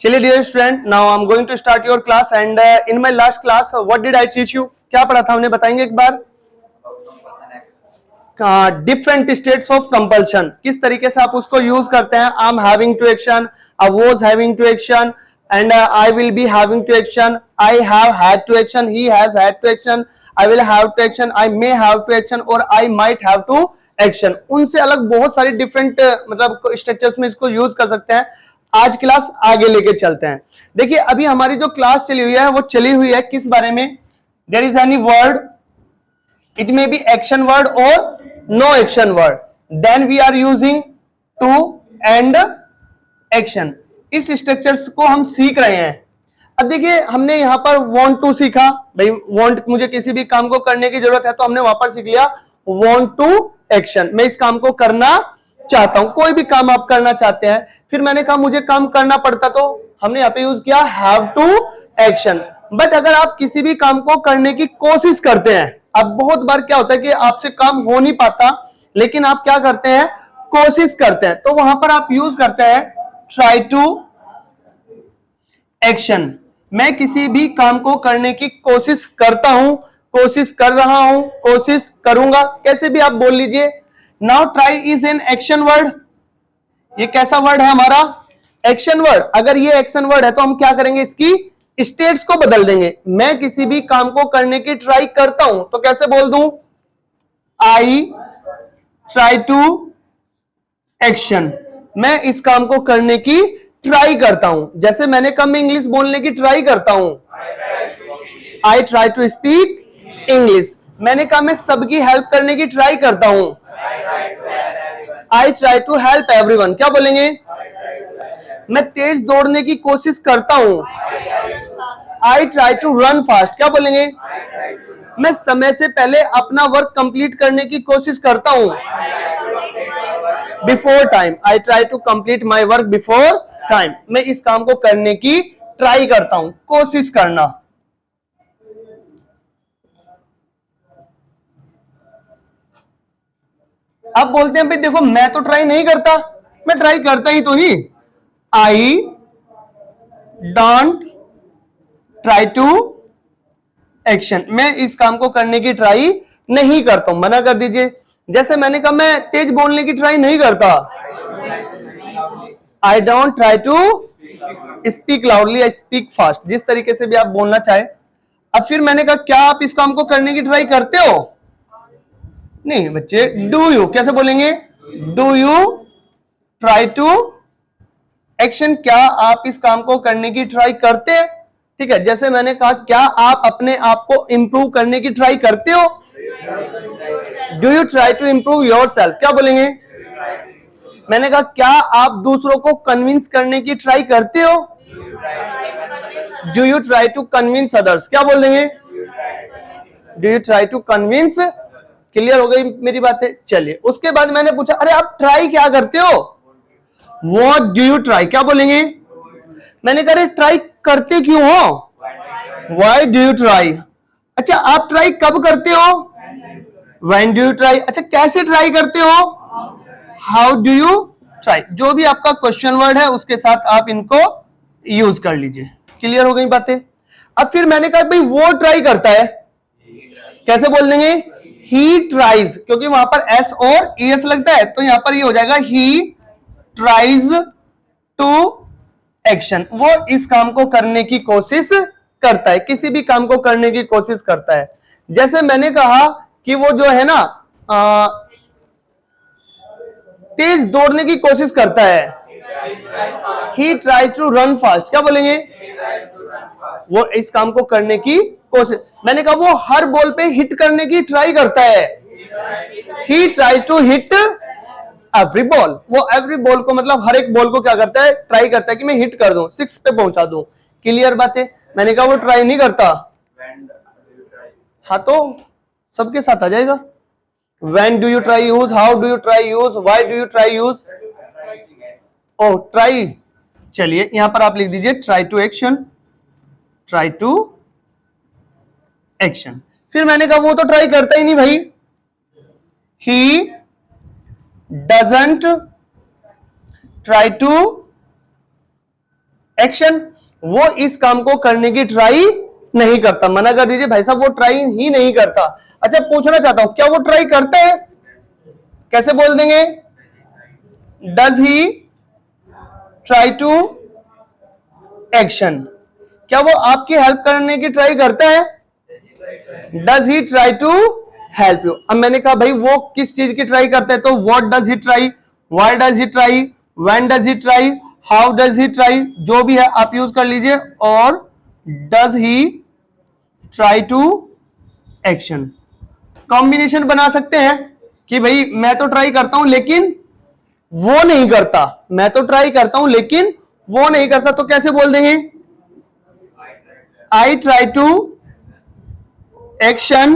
चलिए dear student, now I am going to start your class and in my last class what did I teach you? क्या पढ़ा था हमने, बताएंगे एक बार? डिफरेंट स्टेट्स ऑफ कंपल्शन, किस तरीके से आप उसको यूज करते हैं। I am having to action, I was having to action and I will be having to action, I have had to action, he has had to action, I will have to action, I may have to action और I might have to action. उनसे अलग बहुत सारी different मतलब structures में इसको use कर सकते हैं। आज क्लास आगे लेके चलते हैं। देखिए अभी हमारी जो क्लास चली हुई है वो चली हुई है किस बारे में? There is any word, it may be action word or no action word, then we are using to and action। इस स्ट्रक्चर्स को हम सीख रहे हैं। अब देखिए हमने यहां पर want to सीखा, भाई want मुझे किसी भी काम को करने की जरूरत है तो हमने वहां पर सीख लिया want to action, मैं इस काम को करना चाहता हूं। कोई भी काम आप करना चाहते हैं, फिर मैंने कहा मुझे काम करना पड़ता तो हमने यहाँ पे यूज किया have to action। बट अगर आप किसी भी काम को करने की कोशिश करते हैं, अब बहुत बार क्या होता है कि आपसे काम हो नहीं पाता लेकिन आप क्या करते हैं, कोशिश करते हैं, तो वहां पर आप यूज करते हैं ट्राई टू एक्शन। मैं किसी भी काम को करने की कोशिश करता हूं, कोशिश कर रहा हूं, कोशिश करूंगा, कैसे भी आप बोल लीजिए। Now try is an action word, ये कैसा वर्ड है हमारा? Action word. अगर ये एक्शन वर्ड है तो हम क्या करेंगे, इसकी स्टेट्स को बदल देंगे। मैं किसी भी काम को करने की ट्राई करता हूं तो कैसे बोल दूं? आई ट्राई टू एक्शन, मैं इस काम को करने की ट्राई करता हूं। जैसे मैंने कहा मैं इंग्लिश बोलने की ट्राई करता हूं, I try to speak English. मैंने कहा मैं सबकी हेल्प करने की ट्राई करता हूं, I try to help everyone. क्या बोलेंगे? मैं तेज दौड़ने की कोशिश करता हूं, I try to run fast. क्या बोलेंगे? मैं समय से पहले अपना वर्क कंप्लीट करने की कोशिश करता हूं, before time, I try to complete my work before time. मैं इस काम को करने की ट्राई करता हूं, कोशिश करना। अब बोलते हैं भाई देखो मैं तो ट्राई नहीं करता, मैं ट्राई करता ही तो नहीं, I don't try to action, मैं इस काम को करने की ट्राई नहीं करता हूं, मना कर दीजिए। जैसे मैंने कहा मैं तेज बोलने की ट्राई नहीं करता, I don't try to speak loudly, I speak fast. जिस तरीके से भी आप बोलना चाहे। अब फिर मैंने कहा क्या आप इस काम को करने की ट्राई करते हो? नहीं बच्चे, डू यू, कैसे बोलेंगे? Do you try to action, क्या आप इस काम को करने की ट्राई करते हैं? ठीक है। जैसे मैंने कहा क्या आप अपने आप को इंप्रूव करने की ट्राई करते हो? Do you try to improve your self, क्या बोलेंगे? मैंने कहा क्या आप दूसरों को कन्विंस करने की ट्राई करते हो? Do you try to convince others, क्या बोल देंगे? Do you try to convince. Clear हो गई मेरी बातें? चलिए उसके बाद मैंने पूछा अरे आप ट्राई क्या करते हो? व्हाट डू यू ट्राई, क्या बोलेंगे? मैंने कहा ट्राई करते क्यों हो? Why do you try. अच्छा आप ट्राई कब करते हो? When do you try. अच्छा कैसे ट्राई करते हो? How do you try. जो भी आपका क्वेश्चन वर्ड है उसके साथ आप इनको यूज कर लीजिए। क्लियर हो गई बातें? अब फिर मैंने कहा भाई वो ट्राई करता है, कैसे बोल देंगे? ही ट्राइज, क्योंकि वहां पर एस और ईएस लगता है तो यहां पर ये हो जाएगा ही ट्राइज टू एक्शन। वो इस काम को करने की कोशिश करता है, किसी भी काम को करने की कोशिश करता है। जैसे मैंने कहा कि वो जो है ना तेज दौड़ने की कोशिश करता है, he try to run fast, क्या बोलेंगे? वो इस काम को करने की कोशिश। मैंने कहा वो हर बॉल पे हिट करने की ट्राई करता है, he try to hit every ball. वो एवरी बॉल को मतलब हर एक बॉल को क्या करता है, ट्राई करता है कि मैं हिट कर दूं, सिक्स पे पहुंचा दूं। क्लियर बात है? मैंने कहा वो ट्राई नहीं करता। हाँ तो सबके साथ आ जाएगा। When do you try use, how do you try use, why do you try use? Oh, try। चलिए यहां पर आप लिख दीजिए try to action, try to action। फिर मैंने कहा वो तो ट्राई करता ही नहीं भाई, he doesn't try to action, वो इस काम को करने की ट्राई नहीं करता। मना कर दीजिए भाई साहब वो ट्राई ही नहीं करता। अच्छा पूछना चाहता हूं क्या वो ट्राई करता है? कैसे बोल देंगे? Does he try to action, क्या वो आपकी हेल्प करने की ट्राई करता है? Does he try to help you. अब मैंने कहा भाई वो किस चीज की ट्राई करता है, तो what does he try, why does he try, when does he try, how does he try, जो भी है आप यूज कर लीजिए। और does he try to action, combination बना सकते हैं कि भाई मैं तो ट्राई करता हूं लेकिन वो नहीं करता, मैं तो ट्राई करता हूं लेकिन वो नहीं करता, तो कैसे बोल देंगे? I try to action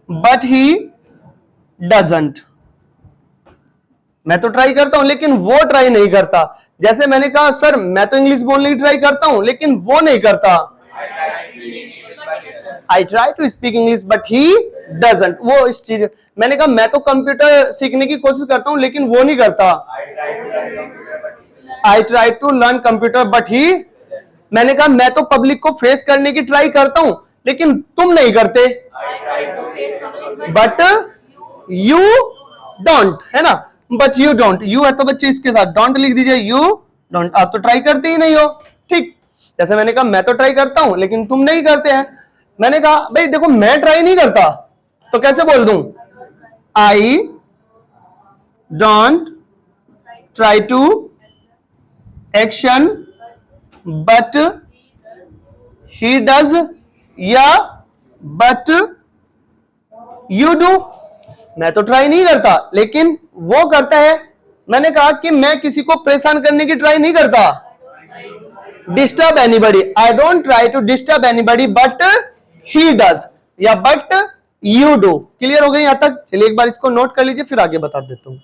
but he doesn't, मैं तो ट्राई करता हूं लेकिन वो ट्राई नहीं करता। जैसे मैंने कहा सर मैं तो इंग्लिश बोलने की ट्राई करता हूं लेकिन वो नहीं करता, I try to speak English but he doesn't, वो इस चीज। मैंने कहा मैं तो कंप्यूटर सीखने की कोशिश करता हूं लेकिन वो नहीं करता, I try to learn computer but he, मैंने कहा मैं तो पब्लिक को फेस करने की ट्राई करता हूं लेकिन तुम नहीं करते, बट यू डोंट, है ना, बट यू डोंट, यू है तो बच्चे इसके साथ डोंट लिख दीजिए, यू डोंट, आप तो ट्राई करते ही नहीं हो। ठीक, जैसे मैंने कहा मैं तो ट्राई करता हूं लेकिन तुम नहीं करते हैं। मैंने कहा भाई देखो मैं ट्राई नहीं करता, तो कैसे बोल दूं? I don't try to action but he does, या बट यू डू, मैं तो ट्राई नहीं करता लेकिन वो करता है। मैंने कहा कि मैं किसी को परेशान करने की ट्राई नहीं करता, disturb anybody, I don't try to disturb anybody but he does, या बट यू डू। क्लियर हो गई यहां तक? चलिए एक बार इसको नोट कर लीजिए फिर आगे बता देता हूं।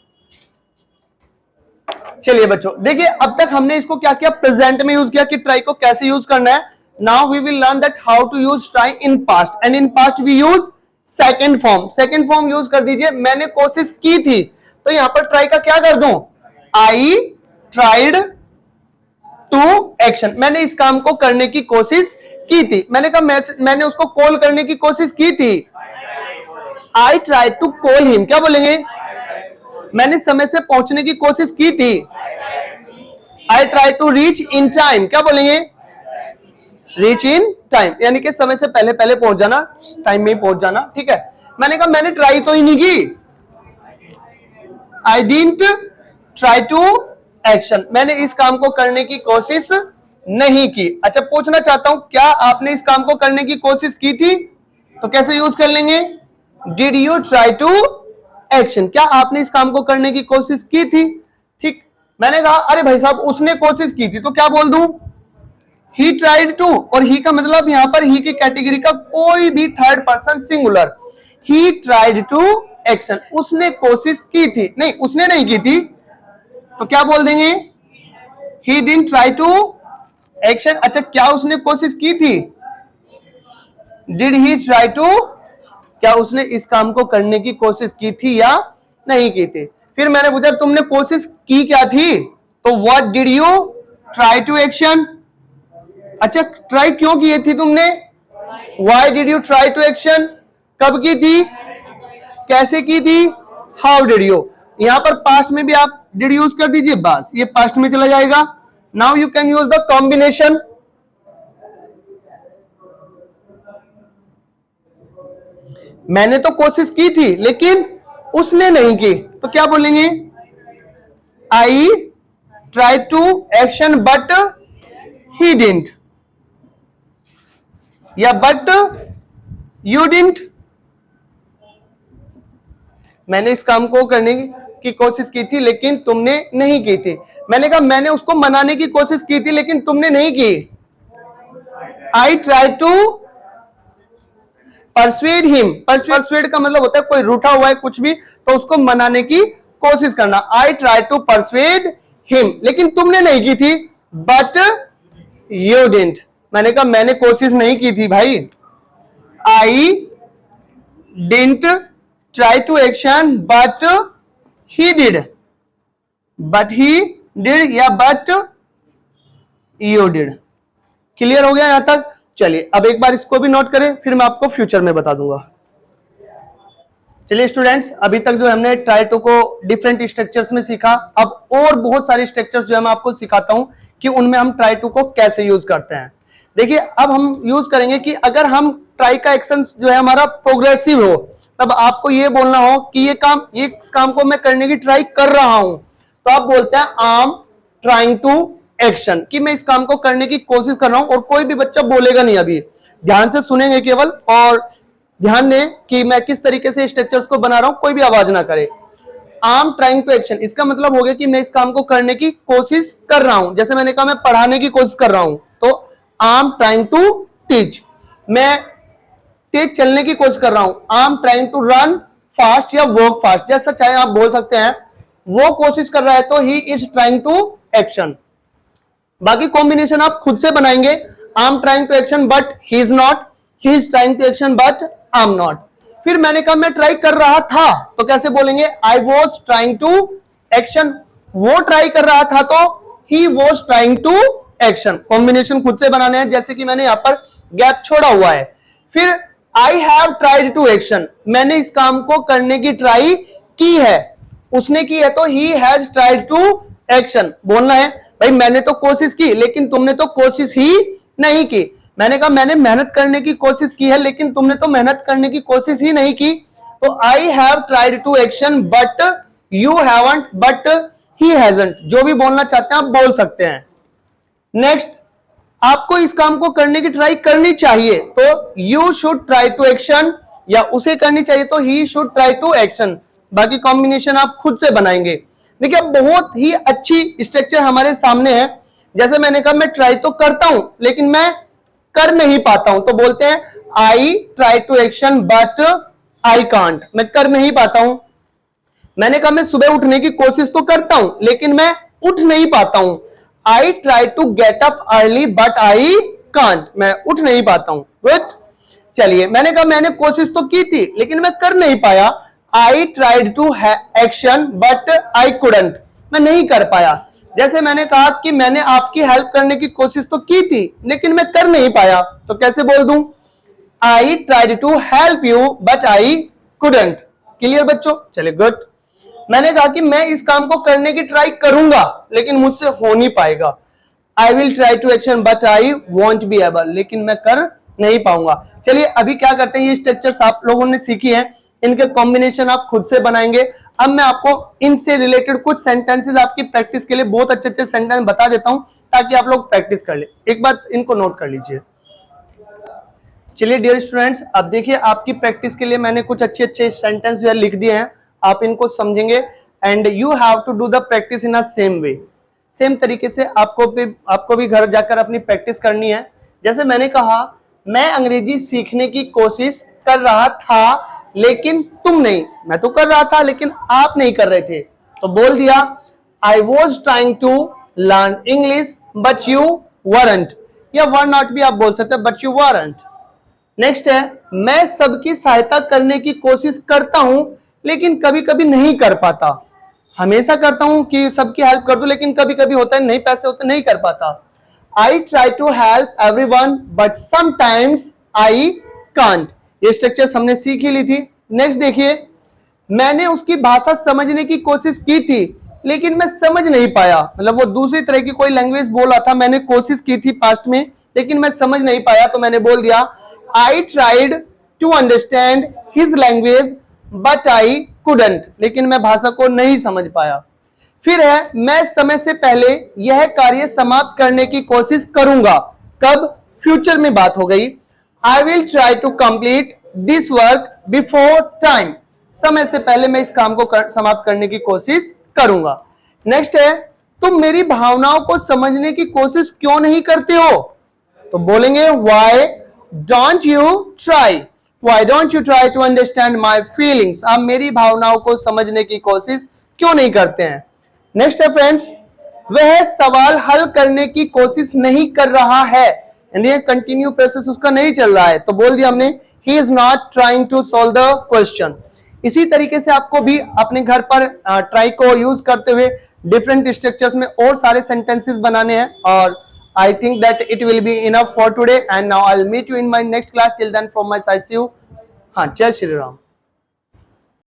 चलिए बच्चों देखिए अब तक हमने इसको क्या किया, प्रेजेंट में यूज किया कि ट्राई को कैसे यूज करना है। Now we will learn that how to use try in past, and in past we use second form. Second form use कर दीजिए, मैंने कोशिश की थी, तो यहां पर ट्राई का क्या कर दूं? आई ट्राइड टू एक्शन, मैंने इस काम को करने की कोशिश की थी। मैंने कहा मैंने उसको कॉल करने की कोशिश की थी, I try to call him, क्या बोलेंगे? मैंने समय से पहुंचने की कोशिश की थी, I try to reach in time, क्या बोलेंगे? रीच इन टाइम, यानी कि समय से पहले पहले पहुंच जाना, टाइम में ही पहुंच जाना। ठीक है, मैंने कहा मैंने ट्राई तो ही नहीं की, I didn't try to action, मैंने इस काम को करने की कोशिश नहीं की। अच्छा पूछना चाहता हूं क्या आपने इस काम को करने की कोशिश की थी, तो कैसे यूज कर लेंगे? Did you try to action, क्या आपने इस काम को करने की कोशिश की थी? ठीक, मैंने कहा अरे भाई साहब उसने कोशिश की थी, तो क्या बोल दूं? ही ट्राइड टू, और ही का मतलब यहां पर ही की कैटेगरी का कोई भी third person singular, he tried to action, उसने कोशिश की थी, नहीं उसने नहीं की थी, तो क्या बोल देंगे? He didn't try to action. अच्छा क्या उसने कोशिश की थी? डिड ही ट्राई टू, क्या उसने इस काम को करने की कोशिश की थी या नहीं की थी? फिर मैंने पूछा तुमने कोशिश की क्या थी, तो what did you try to action. अच्छा ट्राई क्यों की थी तुमने? Why did you try to action, कब की थी, कैसे की थी, हाउ डिड यू। यहां पर पास्ट में भी आप डिड यूज कर दीजिए, बस ये पास्ट में चला जाएगा। Now you can use the combination, मैंने तो कोशिश की थी लेकिन उसने नहीं की, तो क्या बोलेंगे? I try to action but he didn't, या बट यू डिडंट, मैंने इस काम को करने की कोशिश की थी लेकिन तुमने नहीं की थी। मैंने कहा मैंने उसको मनाने की कोशिश की थी लेकिन तुमने नहीं की, I try to persuade him, persuade का मतलब होता है कोई रूठा हुआ है कुछ भी, तो उसको मनाने की कोशिश करना, I try to persuade him, लेकिन तुमने नहीं की थी, बट यू डिडंट, मैंने कहा मैंने कोशिश नहीं की थी भाई, I didn't try to action but he did, but he did, या बट ईओडिड। क्लियर हो गया यहां तक? चलिए अब एक बार इसको भी नोट करें, फिर मैं आपको फ्यूचर में बता दूंगा। चलिए स्टूडेंट्स, अभी तक जो हमने ट्राई टू को डिफरेंट स्ट्रक्चर्स में सीखा, अब और बहुत सारे स्ट्रक्चर्स जो है मैं आपको सिखाता हूं कि उनमें हम ट्राई टू को कैसे यूज करते हैं। देखिए अब हम यूज करेंगे कि अगर हम ट्राई का एक्शन जो है हमारा प्रोग्रेसिव हो, तब आपको ये बोलना हो कि ये काम को मैं करने की ट्राई कर रहा हूं, तो आप बोलते हैं I am trying to action, कि मैं इस काम को करने की कोशिश कर रहा हूं। और कोई भी बच्चा बोलेगा नहीं, अभी ध्यान से सुनेंगे केवल, और ध्यान दें कि मैं किस तरीके से स्ट्रक्चर्स को बना रहा हूं, कोई भी आवाज ना करे। I am trying to action, इसका मतलब हो गया कि मैं इस काम को करने की कोशिश कर रहा हूं। जैसे मैंने कहा मैं पढ़ाने की कोशिश कर रहा हूं, तो I am trying to teach. मैं तेज चलने की कोशिश कर रहा हूं, I am trying to run fast या वर्क फास्ट, जैसा चाहे आप बोल सकते हैं। वो कोशिश कर रहा है तो he is trying to action. बाकी कॉम्बिनेशन आप खुद से बनाएंगे। I am trying to action but he is not, he is trying to action but I am not. फिर मैंने कहा मैं ट्राई कर रहा था, तो कैसे बोलेंगे? I was trying to action. वो ट्राई कर रहा था तो he was trying to action. Combination खुद से बनाने हैं, जैसे कि मैंने यहां पर गैप छोड़ा हुआ है। फिर I have tried to action, मैंने इस काम को करने की ट्राई की है। उसने की है तो he has tried to action. बोलना है भाई मैंने तो कोशिश की, लेकिन तुमने तो कोशिश ही नहीं की। मैंने कहा मैंने मेहनत करने की कोशिश की है, लेकिन तुमने तो मेहनत करने की कोशिश ही नहीं की। तो I have tried to action but you haven't, but he hasn't. जो भी बोलना चाहते हैं आप बोल सकते हैं। नेक्स्ट, आपको इस काम को करने की ट्राई करनी चाहिए, तो you should try to action, या उसे करनी चाहिए तो he should try to action. बाकी कॉम्बिनेशन आप खुद से बनाएंगे। देखिए बहुत ही अच्छी स्ट्रक्चर हमारे सामने है। जैसे मैंने कहा मैं ट्राई तो करता हूं लेकिन मैं कर नहीं पाता हूं, तो बोलते हैं I try to action but I can't, मैं कर नहीं पाता हूं। मैंने कहा मैं सुबह उठने की कोशिश तो करता हूं लेकिन मैं उठ नहीं पाता हूं। I try to get up early but I can't, मैं उठ नहीं पाता हूं। गुड। चलिए मैंने कहा मैंने कोशिश तो की थी लेकिन मैं कर नहीं पाया। I tried to action but I couldn't, मैं नहीं कर पाया। जैसे मैंने कहा कि मैंने आपकी हेल्प करने की कोशिश तो की थी लेकिन मैं कर नहीं पाया, तो कैसे बोल दूं? I tried to help you but I couldn't. Clear बच्चों? चलिए गुड। मैंने कहा कि मैं इस काम को करने की ट्राई करूंगा लेकिन मुझसे हो नहीं पाएगा। I will try to action but I won't be able, लेकिन मैं कर नहीं पाऊंगा। चलिए अभी क्या करते हैं, ये स्ट्रक्चर्स आप लोगों ने सीखी हैं, इनके कॉम्बिनेशन आप खुद से बनाएंगे। अब मैं आपको इनसे रिलेटेड कुछ सेंटेंसेस आपकी प्रैक्टिस के लिए बहुत अच्छे अच्छे सेंटेंस बता देता हूं ताकि आप लोग प्रैक्टिस कर ले। एक बात इनको नोट कर लीजिए। चलिए डियर स्टूडेंट्स, अब देखिए आपकी प्रैक्टिस के लिए मैंने कुछ अच्छे अच्छे सेंटेंस जो है लिख दिए हैं, आप इनको समझेंगे and you have to do the practice in a same way. Same तरीके से आपको भी घर जाकर अपनी प्रैक्टिस करनी है। जैसे मैंने कहा मैं अंग्रेजी सीखने की कोशिश कर रहा था लेकिन तुम नहीं, मैं तो कर रहा था लेकिन आप नहीं कर रहे थे, तो बोल दिया I was trying to learn English but you weren't, या वर नॉट भी आप बोल सकते हैं, बट यू वरंट। नेक्स्ट है मैं सबकी सहायता करने की कोशिश करता हूं लेकिन कभी कभी नहीं कर पाता। हमेशा करता हूं कि सबकी हेल्प कर दूं, लेकिन कभी कभी होता है नहीं, पैसे होते नहीं कर पाता। I try to help everyone but sometimes I can't. ये स्ट्रक्चर्स हमने सीख ही ली थी। नेक्स्ट देखिए मैंने उसकी भाषा समझने की कोशिश की थी लेकिन मैं समझ नहीं पाया, मतलब वो दूसरी तरह की कोई लैंग्वेज बोल रहा था, मैंने कोशिश की थी पास्ट में लेकिन मैं समझ नहीं पाया, तो मैंने बोल दिया I tried to understand his language but I couldn't, लेकिन मैं भाषा को नहीं समझ पाया। फिर है मैं समय से पहले यह कार्य समाप्त करने की कोशिश करूंगा। कब? फ्यूचर में बात हो गई। I will try to complete this work before time, समय से पहले मैं इस काम को समाप्त करने की कोशिश करूंगा। नेक्स्ट है तुम मेरी भावनाओं को समझने की कोशिश क्यों नहीं करते हो, तो बोलेंगे why don't you try, why don't you try to understand my feelings, आप मेरी भावनाओं को समझने की कोशिश क्यों नहीं करते हैं। नेक्स्ट है फ्रेंड्स वह सवाल हल करने की कोशिश नहीं कर रहा है, यानी कंटिन्यू प्रोसेस उसका नहीं चल रहा है, तो बोल दिया हमने he is not trying to solve the question. इसी तरीके से आपको भी अपने घर पर ट्राई को यूज करते हुए डिफरेंट स्ट्रक्चर्स में और सारे सेंटेंसेस बनाने हैं, और I think that it will be enough for today, and now I'll meet you in my next class. Till then, from my side, see you. हाँ, जय श्री राम.